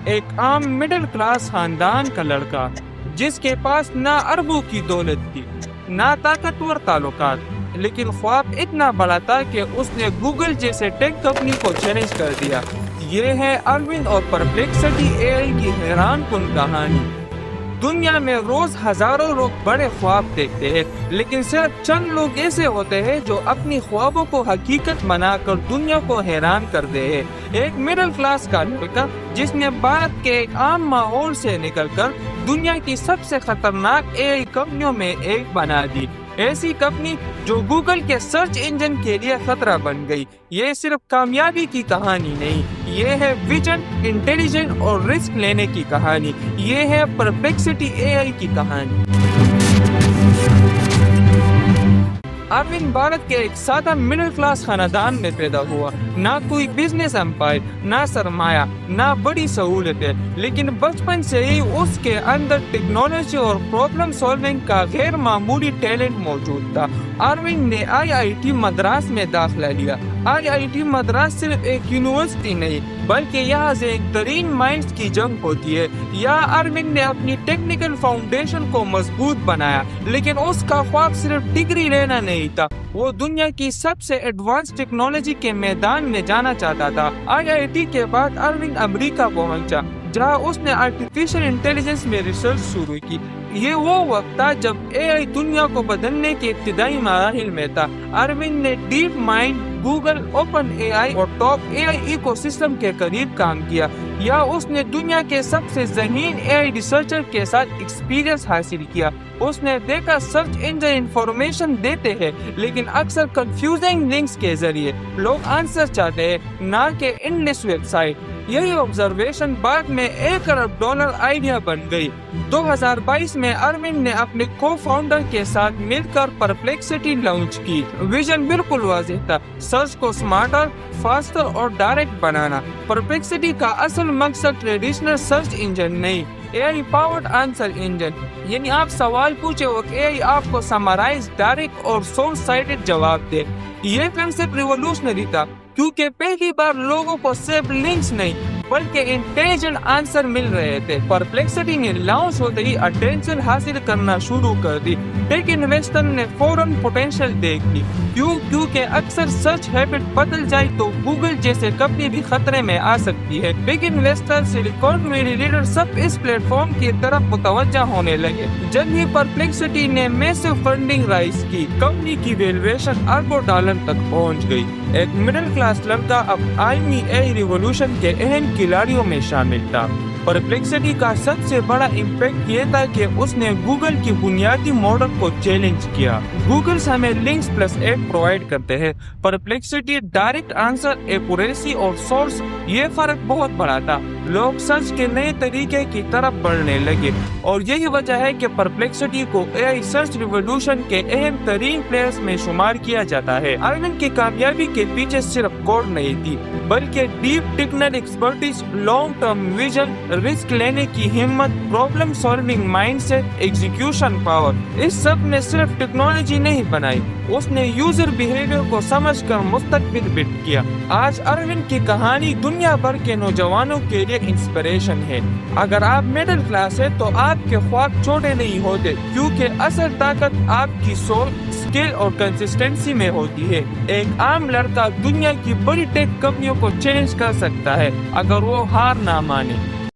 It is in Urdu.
ایک عام مڈل کلاس خاندان کا لڑکا جس کے پاس نہ اربوں کی دولت تھی نہ طاقتور تعلقات، لیکن خواب اتنا بڑا تھا کہ اس نے گوگل جیسے ٹیک کمپنی کو چیلنج کر دیا۔ یہ ہے اروند اور پرپلیکسٹی اے آئی کی حیران کن کہانی۔ دنیا میں روز ہزاروں لوگ بڑے خواب دیکھتے ہیں، لیکن صرف چند لوگ ایسے ہوتے ہیں جو اپنی خوابوں کو حقیقت بنا کر دنیا کو حیران کرتے ہیں۔ ایک مڈل کلاس کا لڑکا جس نے بھارت کے ایک عام ماحول سے نکل کر دنیا کی سب سے خطرناک اے آئی کمپنیوں میں ایک بنا دی، ایسی کمپنی جو گوگل کے سرچ انجن کے لیے خطرہ بن گئی۔ یہ صرف کامیابی کی کہانی نہیں، یہ ہے ویژن، انٹیلیجنس اور رسک لینے کی کہانی۔ یہ ہے پرپلیکسٹی اے آئی کی کہانی۔ اروند بھارت کے ایک سادہ مڈل کلاس خاندان میں پیدا ہوا، نہ کوئی بزنس امپائر، نہ سرمایہ، نہ بڑی سہولتیں، لیکن بچپن سے ہی اس کے اندر ٹیکنالوجی اور پرابلم سالونگ کا غیر معمولی ٹیلنٹ موجود تھا۔ اروند نے IIT مدراس میں داخلہ لیا۔ IIT مدراس صرف ایک یونیورسٹی نہیں بلکہ یہاں سے ایک ترین مائنڈز کی جنگ ہوتی ہے۔ یہاں اروند نے اپنی ٹیکنیکل فاؤنڈیشن کو مضبوط بنایا، لیکن اس کا خواب صرف ڈگری لینا نہیں تھا، وہ دنیا کی سب سے ایڈوانس ٹیکنالوجی کے میدان میں جانا چاہتا تھا۔ IIT کے بعد اروند امریکہ پہنچا جہاں اس نے آرٹیفیشل انٹیلیجنس میں ریسرچ شروع کی۔ یہ وہ وقت تھا جب اے آئی دنیا کو بدلنے کے ابتدائی مراحل میں تھا۔ اروند نے ڈیپ مائنڈ، گوگل، اوپن اے آئی اور ٹاپ اے آئی ایکو سسٹم کے قریب کام کیا۔ یا اس نے دنیا کے سب سے ذہین اے آئی ریسرچر کے ساتھ ایکسپیرینس حاصل کیا۔ اس نے دیکھا سرچ انجن انفارمیشن دیتے ہیں لیکن اکثر کنفیوزنگ لنکس کے ذریعے لوگ آنسر چاہتے ہیں، نہ کہ انڈلیس ویب سائٹ۔ یہی آبزرویشن بعد میں $1 ارب آئیڈیا بن گئی۔ 2022 میں اروند نے اپنے کو فاؤنڈر کے ساتھ مل کر پرپلیکسٹی لانچ کی۔ ویژن بالکل واضح تھا، سرچ کو سمارٹر، فاسٹر اور ڈائریکٹ بنانا۔ پرپلیکسٹی کا اصل مقصد ٹریڈیشنل سرچ انجن نہیں، اے آئی پاورڈ آنسر انجن، یعنی آپ سوال پوچھے اور اے آئی آپ کو سمرائز، ڈائریکٹ اور سورس سائٹڈ جواب دے۔ یہ کنسپٹ ریولوشنری تھا کیونکہ پہلی بار لوگوں کو صرف لنکس نہیں بلکہ انٹیلیجنٹ آنسر مل رہے تھے۔ پرپلیکسٹی نے لانچ ہوتے ہی اٹینشن حاصل کرنا شروع کر دی۔ ٹیک انویسٹر نے فوراً پوٹینشیل دیکھ لی، کیونکہ اکثر سرچ ہیبٹ بدل جائے تو گوگل جیسے کمپنی بھی خطرے میں آ سکتی ہے۔ Big investor, Silicon Valley leader سب اس پلیٹ فارم کی طرف متوجہ ہونے لگے۔ جلد ہی پرپلیکسٹی نے میسو فنڈنگ رائز کی، کمپنی کی ویلیویشن اربوں ڈالر تک پہنچ گئی۔ ایک مڈل کلاس لڑکا اب عالمی اے آئی ریولوشن کے اہم کھلاڑیوں میں شامل تھا۔ پرپلیکسٹی کا سب سے بڑا امپیکٹ یہ تھا کہ اس نے گوگل کی بنیادی ماڈل کو چیلنج کیا۔ گوگل ہمیں لنکس پلس ایڈ پرووائڈ کرتے ہیں، پرپلیکسٹی ڈائریکٹ آنسر، ایکوریسی اور سورس۔ یہ فرق بہت بڑا تھا، لوگ سرچ کے نئے طریقے کی طرف بڑھنے لگے، اور یہی وجہ ہے کہ پرپلیکسٹی کو اے آئی سرچ ریولوشن کے اہم ترین پلیئرز میں شمار کیا جاتا ہے۔ اروند کی کامیابی کے پیچھے صرف کوڈ نہیں تھی بلکہ deep technical expertise, long term vision, risk لینے کی ہمت، problem solving mindset, execution power. اس سب نے صرف ٹیکنالوجی نہیں بنائی، اس نے یوزر بیہیویئر کو سمجھ کر مستقبل بلڈ کیا۔ آج اروند کی کہانی دنیا بھر کے نوجوانوں کے لیے انسپریشن ہے۔ اگر آپ مڈل کلاس ہیں تو آپ کے خواب چھوٹے نہیں ہوتے، کیونکہ اصل طاقت آپ کی سوچ، اسکل اور کنسسٹنسی میں ہوتی ہے۔ ایک عام لڑکا دنیا کی بڑی ٹیک کمپنیوں کو چیلنج کر سکتا ہے اگر وہ ہار نہ مانے۔